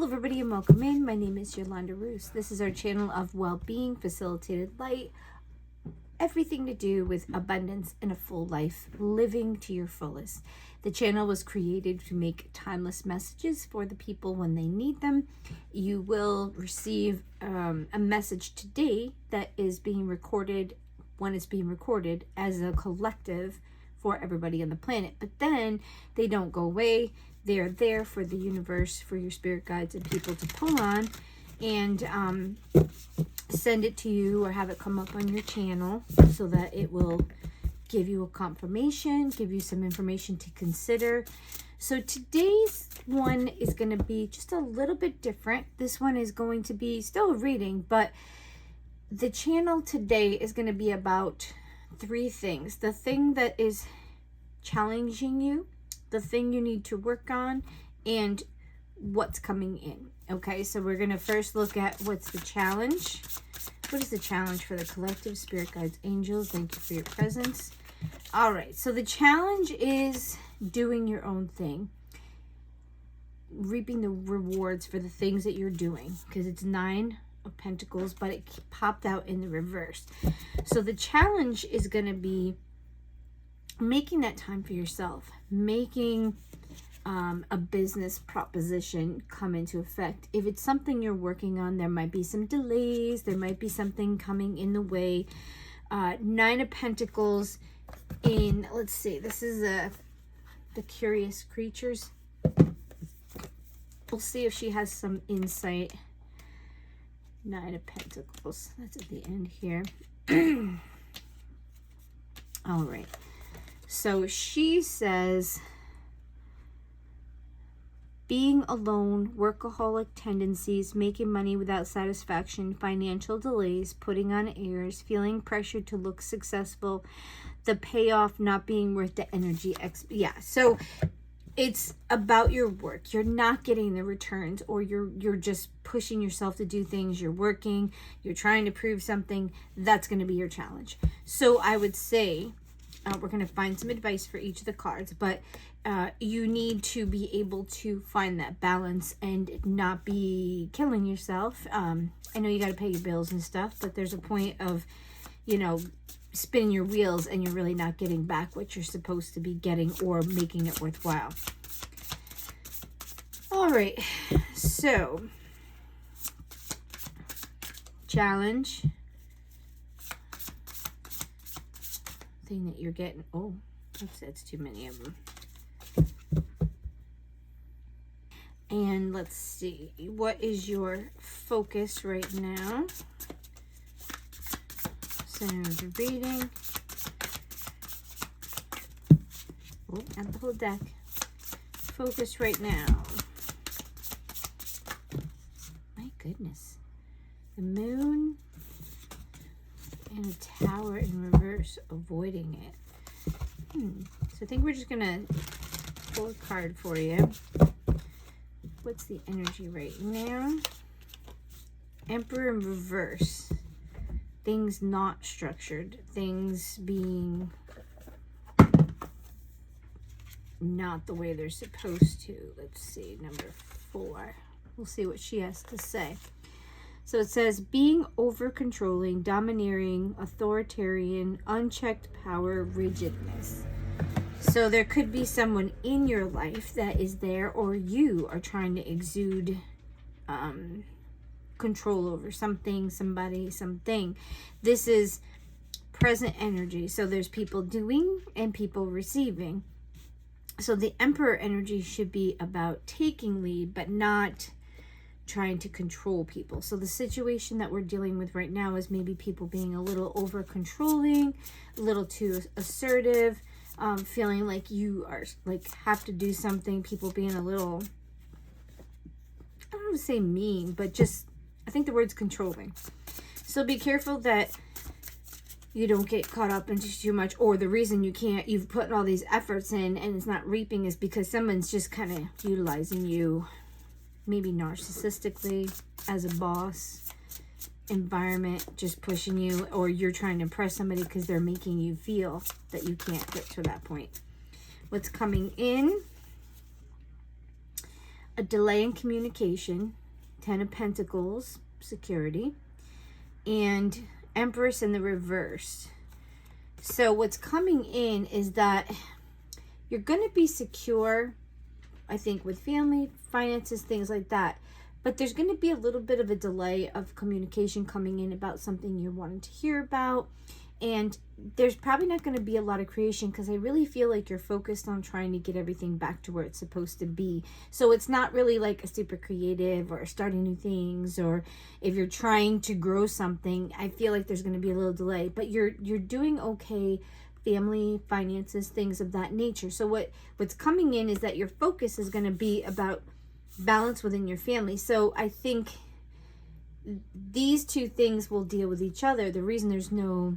everybody, and welcome in. My name is Yolanda Roos. This is our channel of well-being, facilitated light, everything to do with abundance and a full life, living to your fullest. The channel was created to make timeless messages for the people when they need them. You will receive a message today that is being recorded when it's being recorded as a collective for everybody on the planet, but then they don't go away. They are there for the universe, for your spirit guides and people to pull on and send it to you or have it come up on your channel so that it will give you a confirmation, give you some information to consider. So today's one is going to be just a little bit different. This one is going to be still a reading, but the channel today is going to be about three things. The thing that is challenging you, the thing you need to work on, and what's coming in. Okay, so we're going to first look at what's the challenge. What is the challenge for the collective? Spirit guides, angels, thank you for your presence. All right, so the challenge is doing your own thing, reaping the rewards for the things that you're doing, because it's 9 of Pentacles, but it popped out in the reverse. So the challenge is going to be making that time for yourself, making a business proposition come into effect. If it's something you're working on, there might be some delays, there might be something coming in the way. 9 of Pentacles in, let's see, this is the Curious Creatures. We'll see if she has some insight. 9 of Pentacles, that's at the end here. All right. So she says, being alone, workaholic tendencies, making money without satisfaction, financial delays, putting on airs, feeling pressured to look successful, the payoff not being worth the energy. So it's about your work. You're not getting the returns, or you're just pushing yourself to do things. You're working, you're trying to prove something. That's going to be your challenge. So I would say, we're going to find some advice for each of the cards, but you need to be able to find that balance and not be killing yourself. I know you got to pay your bills and stuff, but there's a point of, spinning your wheels and you're really not getting back what you're supposed to be getting or making it worthwhile. All right, so challenge. Thing that you're getting. Oh, that's too many of them. And let's see, what is your focus right now? Center of the reading. Oh, not the whole deck. Focus right now. My goodness. The moon and a tower in reverse, avoiding it. So I think we're just gonna pull a card for you. What's the energy right now? Emperor in reverse. Things not structured. Things being not the way they're supposed to. Let's see, number 4. We'll see what she has to say. So it says, being over-controlling, domineering, authoritarian, unchecked power, rigidness. So there could be someone in your life that is there, or you are trying to exude control over something, somebody, something. This is present energy. So there's people doing and people receiving. So the Emperor energy should be about taking lead, but not trying to control people. So the situation that we're dealing with right now is maybe people being a little over controlling, a little too assertive, feeling like you are have to do something, people being a little, I don't want to say mean, but just, I think the word's controlling. So be careful that you don't get caught up into too much, or the reason you've put all these efforts in and it's not reaping is because someone's just kind of utilizing you, maybe narcissistically, as a boss, environment, just pushing you, or you're trying to impress somebody because they're making you feel that you can't get to that point. What's coming in? a delay in communication, 10 of Pentacles, security, and Empress in the reverse. So what's coming in is that you're going to be secure, I think, with family, finances, things like that. But there's going to be a little bit of a delay of communication coming in about something you're wanting to hear about. And there's probably not going to be a lot of creation because I really feel like you're focused on trying to get everything back to where it's supposed to be. So it's not really like a super creative or starting new things, or if you're trying to grow something, I feel like there's going to be a little delay. But you're doing okay, family, finances, things of that nature. So what's coming in is that your focus is going to be about balance within your family. So I think these two things will deal with each other. The reason there's no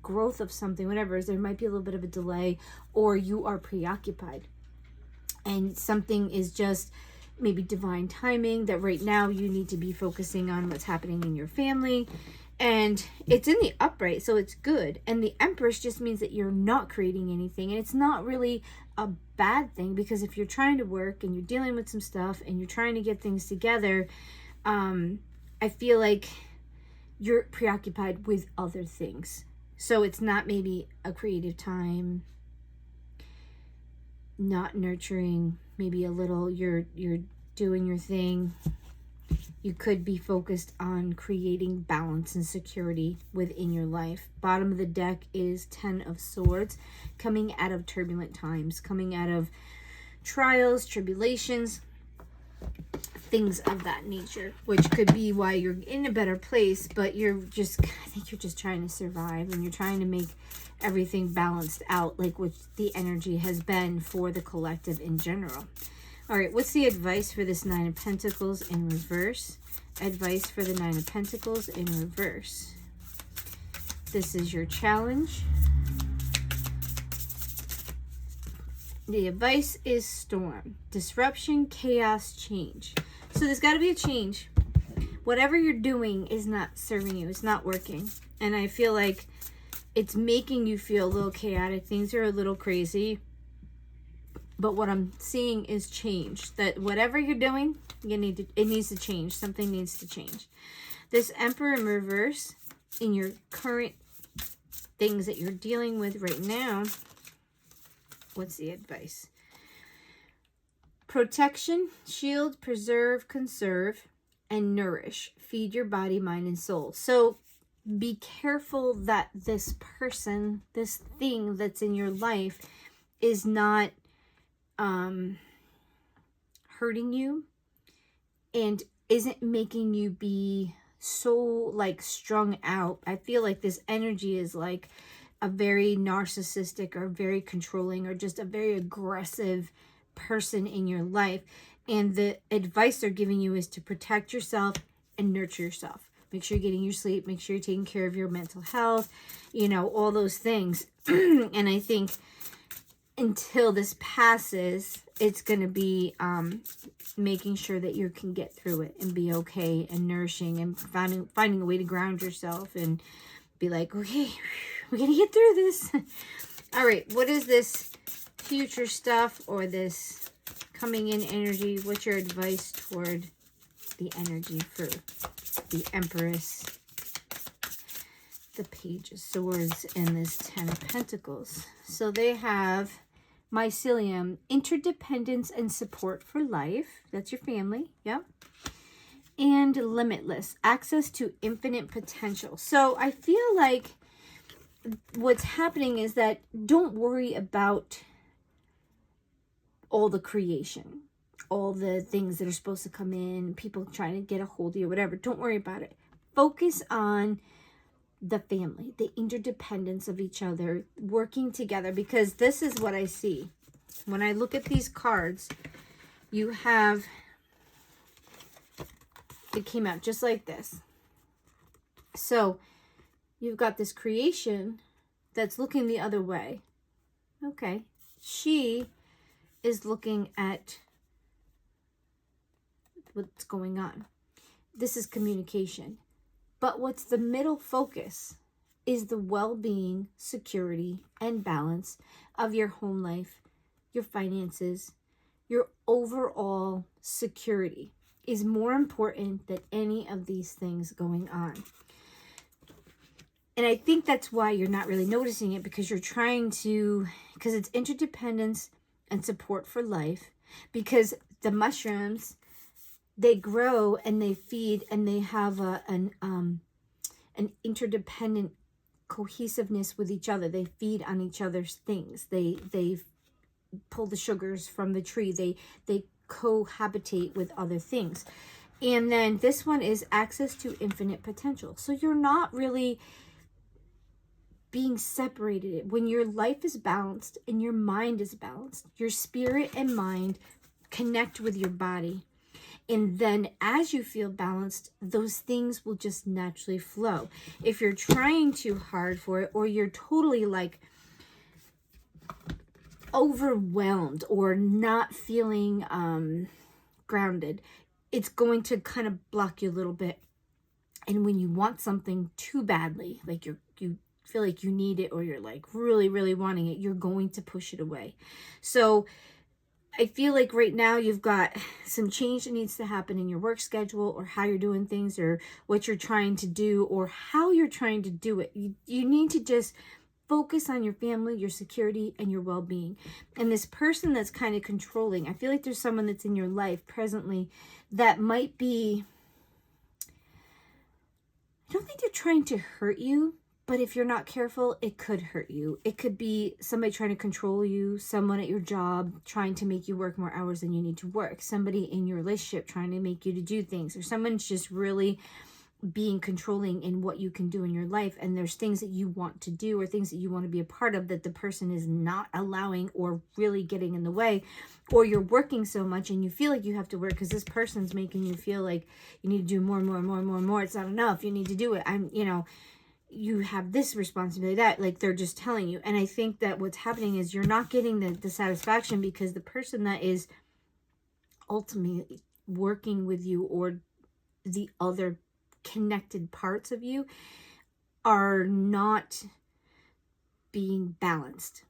growth of something, whatever, is there might be a little bit of a delay, or you are preoccupied and something is just maybe divine timing that right now you need to be focusing on what's happening in your family. And it's in the upright, so it's good. And the Empress just means that you're not creating anything, and it's not really a bad thing, because if you're trying to work and you're dealing with some stuff and you're trying to get things together, I feel like you're preoccupied with other things. So it's not maybe a creative time, not nurturing, maybe a little you're doing your thing. You could be focused on creating balance and security within your life. Bottom of the deck is 10 of Swords, coming out of turbulent times, coming out of trials, tribulations, things of that nature, which could be why you're in a better place, but I think you're just trying to survive, and you're trying to make everything balanced out, like what the energy has been for the collective in general. All right, what's the advice for this Nine of Pentacles in reverse? Advice for the Nine of Pentacles in reverse. This is your challenge. The advice is storm, disruption, chaos, change. So there's got to be a change. Whatever you're doing is not serving you. It's not working. And I feel like it's making you feel a little chaotic. Things are a little crazy. But what I'm seeing is change. That whatever you're doing, it needs to change. Something needs to change. This Emperor in reverse in your current things that you're dealing with right now. What's the advice? Protection, shield, preserve, conserve, and nourish. Feed your body, mind, and soul. So be careful that this person, this thing that's in your life is not hurting you and isn't making you be so like strung out. I feel like this energy is like a very narcissistic or very controlling or just a very aggressive person in your life. And the advice they're giving you is to protect yourself and nurture yourself. Make sure you're getting your sleep. Make sure you're taking care of your mental health, all those things. And I think until this passes, it's going to be making sure that you can get through it and be okay and nourishing and finding a way to ground yourself and be like, okay, we're going to get through this. All right, what is this future stuff or this coming in energy? What's your advice toward the energy for the Empress, the Page of Swords, and this 10 of Pentacles? So they have mycelium, interdependence and support for life. That's your family. Yep. And limitless, access to infinite potential. So I feel like what's happening is that don't worry about all the creation, all the things that are supposed to come in, people trying to get a hold of you, whatever. Don't worry about it. Focus on the family, the interdependence of each other, working together, because this is what I see. When I look at these cards, you have, it came out just like this. So you've got this creation that's looking the other way. Okay. She is looking at what's going on. This is communication. But what's the middle focus is the well-being, security, and balance of your home life, your finances, Your overall security is more important than any of these things going on. And I think that's why you're not really noticing it, because you're trying to, because it's interdependence and support for life, because the mushrooms, they grow and they feed and they have an interdependent cohesiveness with each other. They feed on each other's things. They pull the sugars from the tree. They cohabitate with other things. And then this one is access to infinite potential. So you're not really being separated. When your life is balanced and your mind is balanced, your spirit and mind connect with your body. And then as you feel balanced, those things will just naturally flow. If you're trying too hard for it, or you're totally like overwhelmed or not feeling grounded, it's going to kind of block you a little bit. And when you want something too badly, like you feel like you need it, or you're like really, really wanting it, you're going to push it away. So I feel like right now you've got some change that needs to happen in your work schedule, or how you're doing things, or what you're trying to do, or how you're trying to do it. You need to just focus on your family, your security, and your well-being. And this person that's kind of controlling, I feel like there's someone that's in your life presently that might be, I don't think they're trying to hurt you, but if you're not careful, it could hurt you. It could be somebody trying to control you, someone at your job trying to make you work more hours than you need to work, somebody in your relationship trying to make you to do things, or someone's just really being controlling in what you can do in your life. And there's things that you want to do, or things that you want to be a part of, that the person is not allowing, or really getting in the way. Or you're working so much and you feel like you have to work because this person's making you feel like you need to do more and more and more and more and more. It's not enough. You need to do it. You have this responsibility, that, like, they're just telling you. And I think that what's happening is you're not getting the satisfaction, because the person that is ultimately working with you, or the other connected parts of you, are not being balanced,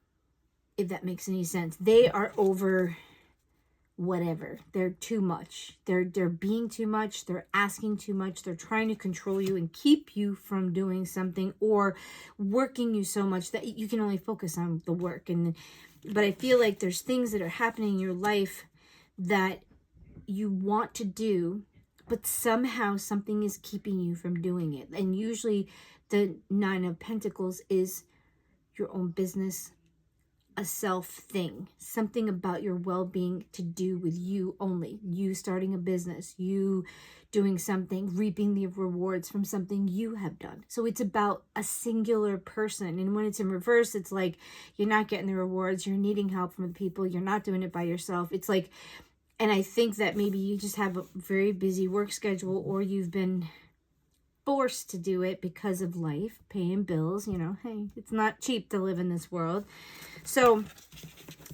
if that makes any sense. They are over whatever. They're too much. They're being too much. They're asking too much. They're trying to control you and keep you from doing something, or working you so much that you can only focus on the work. But I feel like there's things that are happening in your life that you want to do, but somehow something is keeping you from doing it. And usually the Nine of Pentacles is your own business, a self thing, something about your well-being to do with you only. You starting a business, you doing something, reaping the rewards from something you have done. So it's about a singular person. And when it's in reverse, it's like you're not getting the rewards, you're needing help from the people, you're not doing it by yourself. It's like, and I think that maybe you just have a very busy work schedule, or you've been forced to do it because of life, paying bills. Hey, it's not cheap to live in this world. So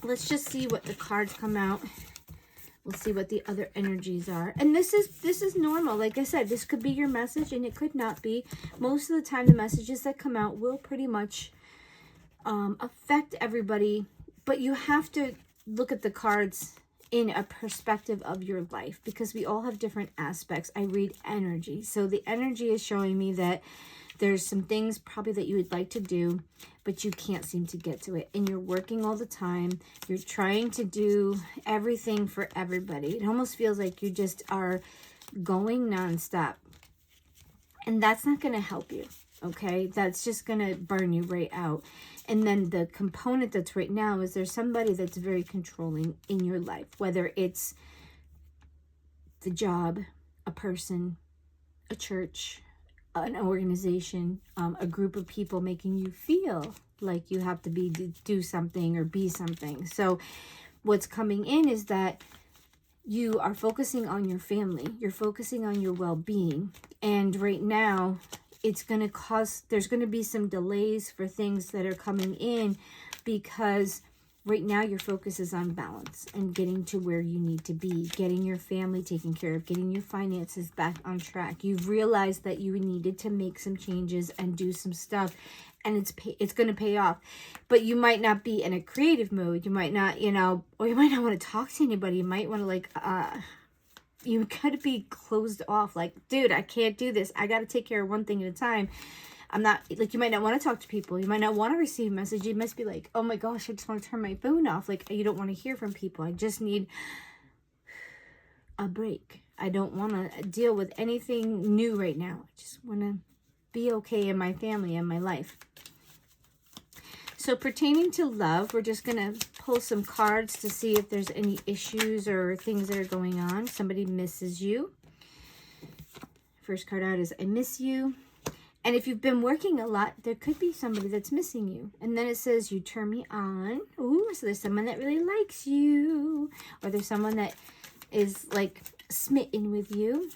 let's just see what the cards come out. We'll see what the other energies are. And this is normal. Like I said, this could be your message, and it could not be. Most of the time, the messages that come out will pretty much affect everybody. But you have to look at the cards in a perspective of your life, because we all have different aspects. I read energy. So the energy is showing me that there's some things probably that you would like to do, but you can't seem to get to it. And you're working all the time. You're trying to do everything for everybody. It almost feels like you just are going nonstop. And that's not going to help you. Okay, that's just going to burn you right out. And then the component that's right now is there's somebody that's very controlling in your life, whether it's the job, a person, a church, an organization, a group of people making you feel like you have to do something or be something. So what's coming in is that you are focusing on your family. You're focusing on your well-being. And right now, it's going to cause, there's going to be some delays for things that are coming in, because Right now, your focus is on balance and getting to where you need to be, getting your family taken care of, getting your finances back on track. You've realized that you needed to make some changes and do some stuff, and it's going to pay off. But you might not be in a creative mode. You might not, or you might not want to talk to anybody. You might want to you gotta be closed off. Like, dude, I can't do this. I gotta take care of one thing at a time. I'm not, like, you might not want to talk to people. You might not want to receive messages. You must be like, oh my gosh, I just want to turn my phone off. Like, you don't want to hear from people. I just need a break. I don't want to deal with anything new right now. I just want to be okay in my family and my life. So pertaining to love, we're just going to pull some cards to see if there's any issues or things that are going on. Somebody misses you. First card out is I miss you. And if you've been working a lot, there could be somebody that's missing you. And then it says, you turn me on. Ooh, so there's someone that really likes you. Or there's someone that is, like, smitten with you.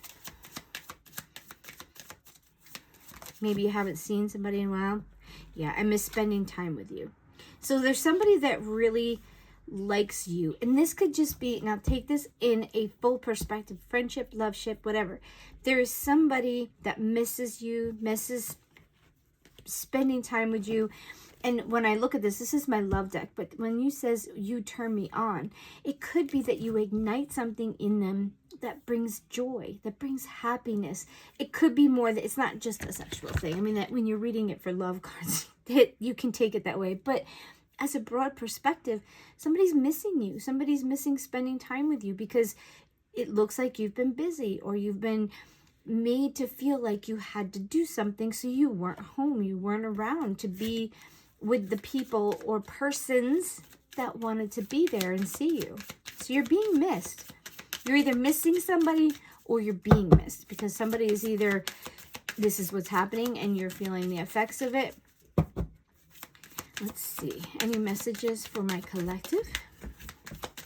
Maybe you haven't seen somebody in a while. Yeah, I miss spending time with you. So there's somebody that really likes you. And this could just be, now take this in a full perspective, friendship, loveship, whatever. There is somebody that misses you, misses spending time with you. And when I look at this is my love deck, but when you says you turn me on, it could be that you ignite something in them that brings joy, that brings happiness. It could be more that it's not just a sexual thing. I mean, that when you're reading it for love cards, you can take it that way. But as a broad perspective, somebody's missing you. Somebody's missing spending time with you because it looks like you've been busy or you've been made to feel like you had to do something, so you weren't home, you weren't around to be with the people or persons that wanted to be there and see you. So you're being missed. You're either missing somebody or you're being missed because somebody is either, this is what's happening and you're feeling the effects of it. Let's see. Any messages for my collective?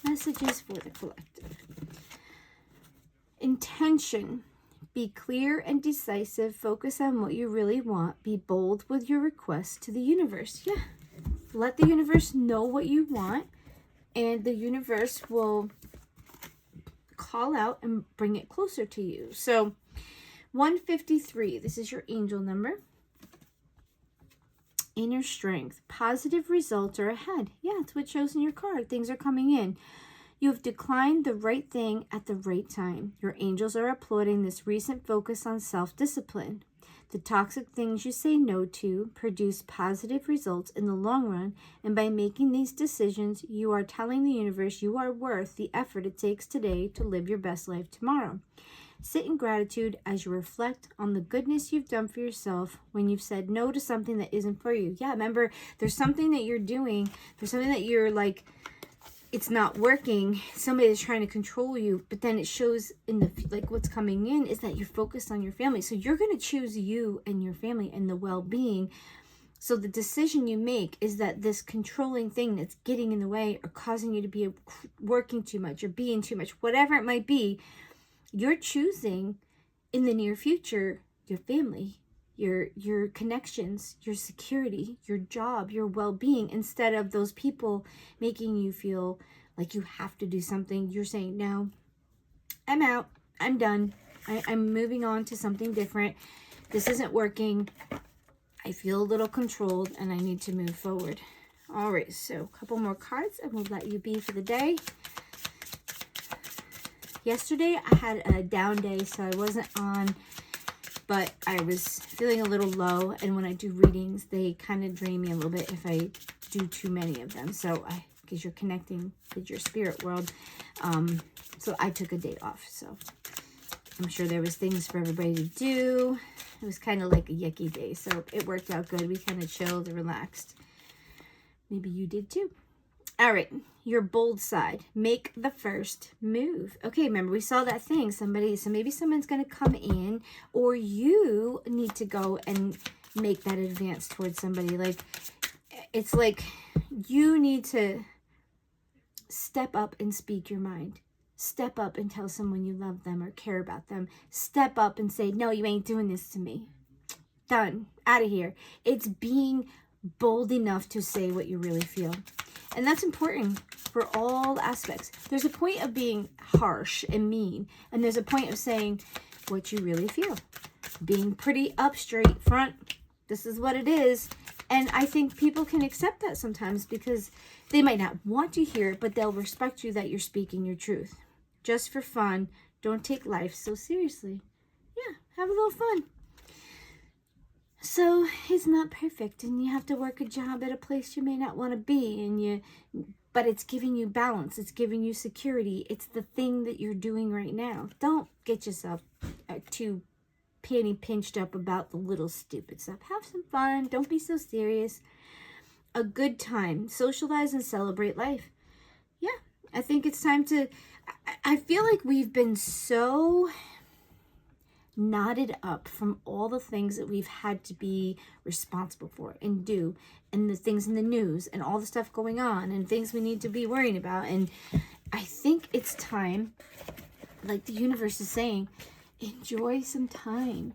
Messages for the collective. Intention. Be clear and decisive. Focus on what you really want. Be bold with your requests to the universe. Yeah. Let the universe know what you want, and the universe will call out and bring it closer to you. So 153, this is your angel number. Inner strength. Positive results are ahead. Yeah, it's what shows in your card. Things are coming in. You have declined the right thing at the right time. Your angels are applauding this recent focus on self-discipline. The toxic things you say no to produce positive results in the long run, and by making these decisions, you are telling the universe you are worth the effort it takes today to live your best life tomorrow. Sit in gratitude as you reflect on the goodness you've done for yourself when you've said no to something that isn't for you. Yeah, remember, there's something that you're doing, there's something that you're like, it's not working. Somebody is trying to control you, but then it shows in the, like, what's coming in is that you're focused on your family. So you're going to choose you and your family and the well-being. So the decision you make is that this controlling thing that's getting in the way or causing you to be working too much or being too much, whatever it might be, you're choosing in the near future your family, your connections, your security, your job, your well-being, instead of those people making you feel like you have to do something. You're saying, no, I'm out. I'm done. I'm moving on to something different. This isn't working. I feel a little controlled and I need to move forward. All right, so a couple more cards and we'll let you be for the day. Yesterday I had a down day, so I wasn't on, but I was feeling a little low, and when I do readings, they kind of drain me a little bit if I do too many of them. So because you're connecting with your spirit world, so I took a day off. So I'm sure there was things for everybody to do. It was kind of like a yucky day, so it worked out good. We kind of chilled and relaxed. Maybe you did too. All right, your bold side. Make the first move. Okay, remember we saw that thing. So maybe someone's going to come in, or you need to go and make that advance towards somebody. Like, it's like you need to step up and speak your mind. Step up and tell someone you love them or care about them. Step up and say, no, you ain't doing this to me. Done. Out of here. It's being bold enough to say what you really feel. And that's important for all aspects. There's a point of being harsh and mean, and there's a point of saying what you really feel. Being pretty up straight front, this is what it is. And I think people can accept that sometimes because they might not want to hear it, but they'll respect you that you're speaking your truth. Just for fun, don't take life so seriously. Yeah, have a little fun. So it's not perfect, and you have to work a job at a place you may not want to be, but it's giving you balance, it's giving you security. It's the thing that you're doing right now. Don't get yourself too panty pinched up about the little stupid stuff. Have some fun. Don't be so serious. A good time. Socialize and celebrate life. Yeah, I think it's time to... I feel like we've been so knotted up from all the things that we've had to be responsible for and do, and the things in the news and all the stuff going on and things we need to be worrying about. And I think it's time, like the universe is saying, enjoy some time.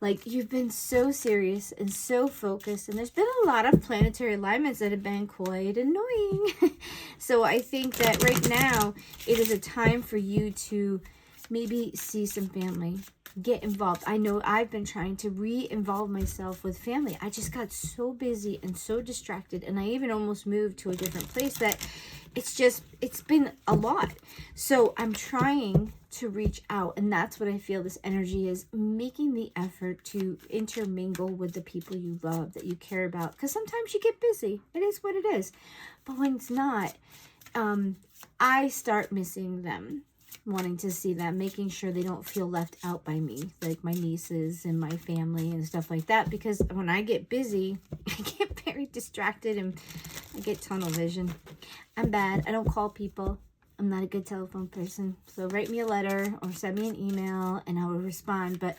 Like, you've been so serious and so focused, and there's been a lot of planetary alignments that have been quite annoying. So I think that right now it is a time for you to maybe see some family, get involved. I know I've been trying to re-involve myself with family. I just got so busy and so distracted, and I even almost moved to a different place that it's been a lot. So I'm trying to reach out, and that's what I feel this energy is, making the effort to intermingle with the people you love, that you care about, because sometimes you get busy. It is what it is. But when it's not, I start missing them, wanting to see them, making sure they don't feel left out by me, like my nieces and my family and stuff like that, because when I get busy, I get very distracted and I get tunnel vision. I'm bad. I don't call people. I'm not a good telephone person. So write me a letter or send me an email and I will respond, but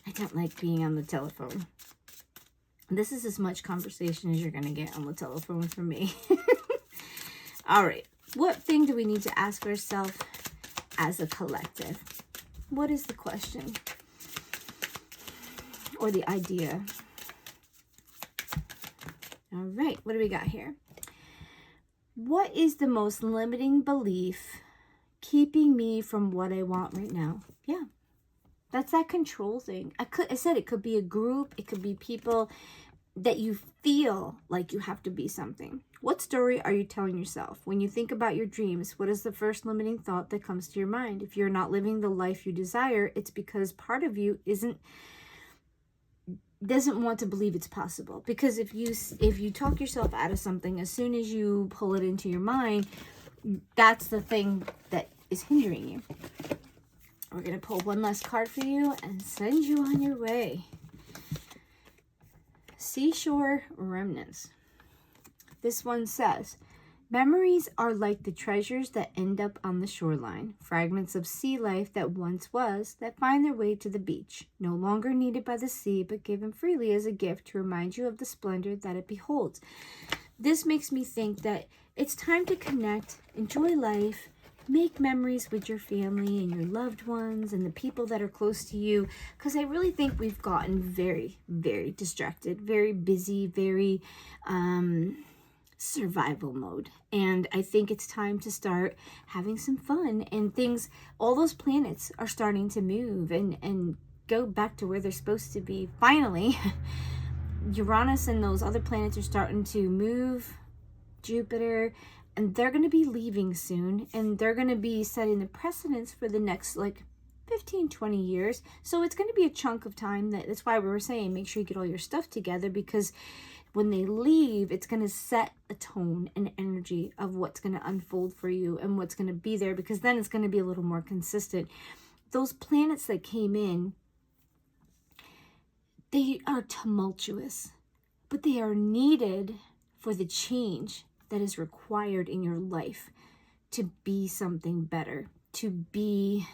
I don't like being on the telephone. This is as much conversation as you're going to get on the telephone from me. All right. What thing do we need to ask ourselves as a collective? What is the question or the idea? All right, what do we got here? What is the most limiting belief keeping me from what I want right now? Yeah, that's that control thing. I said it could be a group, it could be people that you feel like you have to be something. What story are you telling yourself? When you think about your dreams, what is the first limiting thought that comes to your mind? If you're not living the life you desire, it's because part of you doesn't want to believe it's possible. Because if you talk yourself out of something, as soon as you pull it into your mind, that's the thing that is hindering you. We're going to pull one last card for you and send you on your way. Seashore Remnants. This one says, memories are like the treasures that end up on the shoreline, fragments of sea life that once was, that find their way to the beach, no longer needed by the sea, but given freely as a gift to remind you of the splendor that it beholds. This makes me think that it's time to connect, enjoy life, make memories with your family and your loved ones and the people that are close to you, because I really think we've gotten very, very distracted, very busy, very survival mode. And I think it's time to start having some fun and things. All those planets are starting to move and go back to where they're supposed to be. Finally, Uranus and those other planets are starting to move, Jupiter, and they're going to be leaving soon, and they're going to be setting the precedence for the next 15, 20 years. So it's going to be a chunk of time. That's why we were saying make sure you get all your stuff together, because when they leave, it's going to set a tone and energy of what's going to unfold for you and what's going to be there, because then it's going to be a little more consistent. Those planets that came in, they are tumultuous, but they are needed for the change that is required in your life to be something better, to be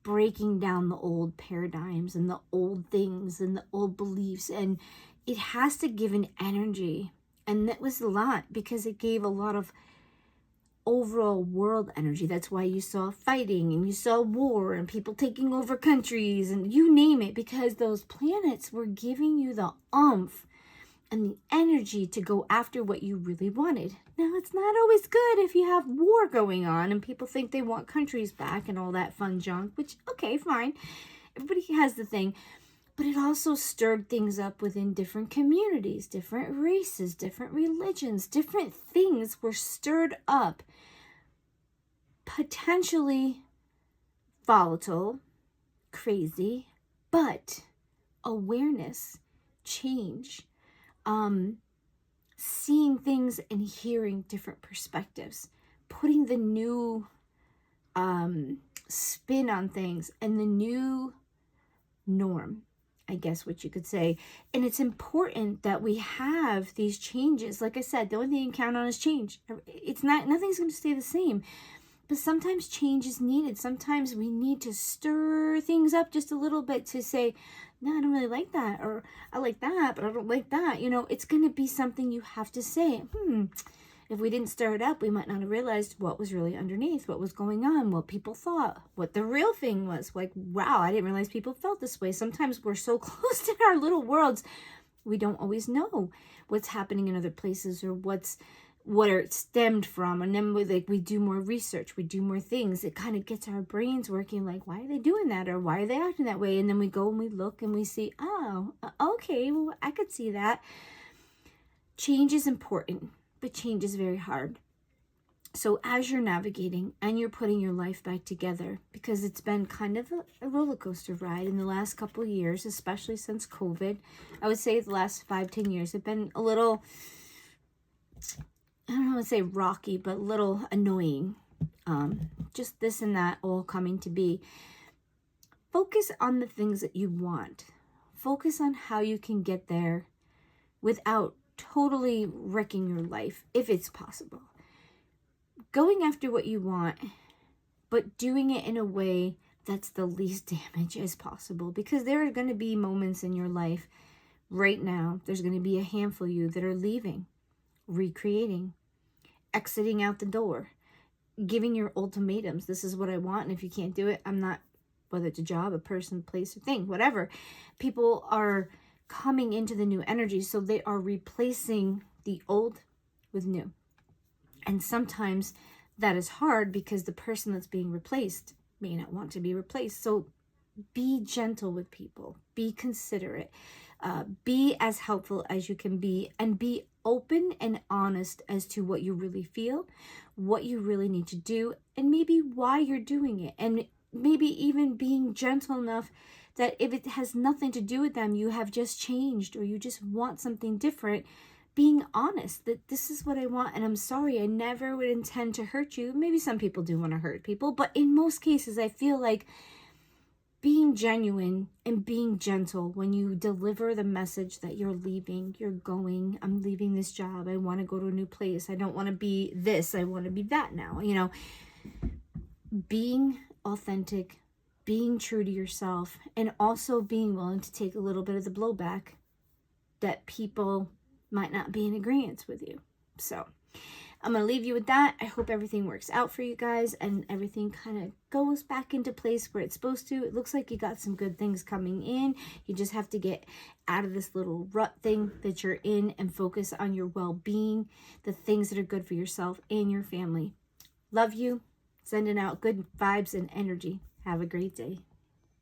breaking down the old paradigms and the old things and the old beliefs. And it has to give an energy. And that was a lot, because it gave a lot of overall world energy. That's why you saw fighting and you saw war and people taking over countries and you name it, because those planets were giving you the oomph and the energy to go after what you really wanted. Now, it's not always good if you have war going on and people think they want countries back and all that fun junk, which, okay, fine. Everybody has the thing. But it also stirred things up within different communities, different races, different religions, different things were stirred up, potentially volatile, crazy, but awareness, change, seeing things and hearing different perspectives, putting the new spin on things and the new norm, I guess what you could say. And it's important that we have these changes. Like I said, the only thing you can count on is change. Nothing's going to stay the same. But sometimes change is needed. Sometimes we need to stir things up just a little bit to say, no, I don't really like that. Or I like that, but I don't like that. You know, it's going to be something you have to say. If we didn't stir it up, we might not have realized what was really underneath, what was going on, what people thought, what the real thing was. Like, wow, I didn't realize people felt this way. Sometimes we're so close to our little worlds, we don't always know what's happening in other places or what it stemmed from. And then we do more research, we do more things. It kind of gets our brains working like, why are they doing that? Or why are they acting that way? And then we go and we look and we see, oh, okay, well, I could see that. Change is important, but change is very hard. So as you're navigating and you're putting your life back together, because it's been kind of a roller coaster ride in the last couple of years, especially since COVID, I would say the last 5-10 years have been a little, I don't want to say rocky, but a little annoying. Just this and that all coming to be. Focus on the things that you want. Focus on how you can get there without totally wrecking your life, if it's possible. Going after what you want, but doing it in a way that's the least damage as possible. Because there are going to be moments in your life right now, there's going to be a handful of you that are leaving, recreating, exiting out the door, giving your ultimatums. This is what I want, and if you can't do it, I'm not, whether it's a job, a person, place, or thing, whatever. People are coming into the new energy, so they are replacing the old with new. And sometimes that is hard because the person that's being replaced may not want to be replaced. So be gentle with people, be considerate, be as helpful as you can be, and be open and honest as to what you really feel, what you really need to do, and maybe why you're doing it. And maybe even being gentle enough that if it has nothing to do with them, you have just changed or you just want something different, being honest that this is what I want and I'm sorry, I never would intend to hurt you. Maybe some people do want to hurt people, but in most cases, I feel like being genuine and being gentle when you deliver the message that you're leaving, you're going, I'm leaving this job, I want to go to a new place, I don't want to be this, I want to be that now, you know, being authentic, being true to yourself, and also being willing to take a little bit of the blowback that people might not be in agreement with you. So I'm going to leave you with that. I hope everything works out for you guys and everything kind of goes back into place where it's supposed to. It looks like you got some good things coming in. You just have to get out of this little rut thing that you're in and focus on your well-being, the things that are good for yourself and your family. Love you. Sending out good vibes and energy. Have a great day.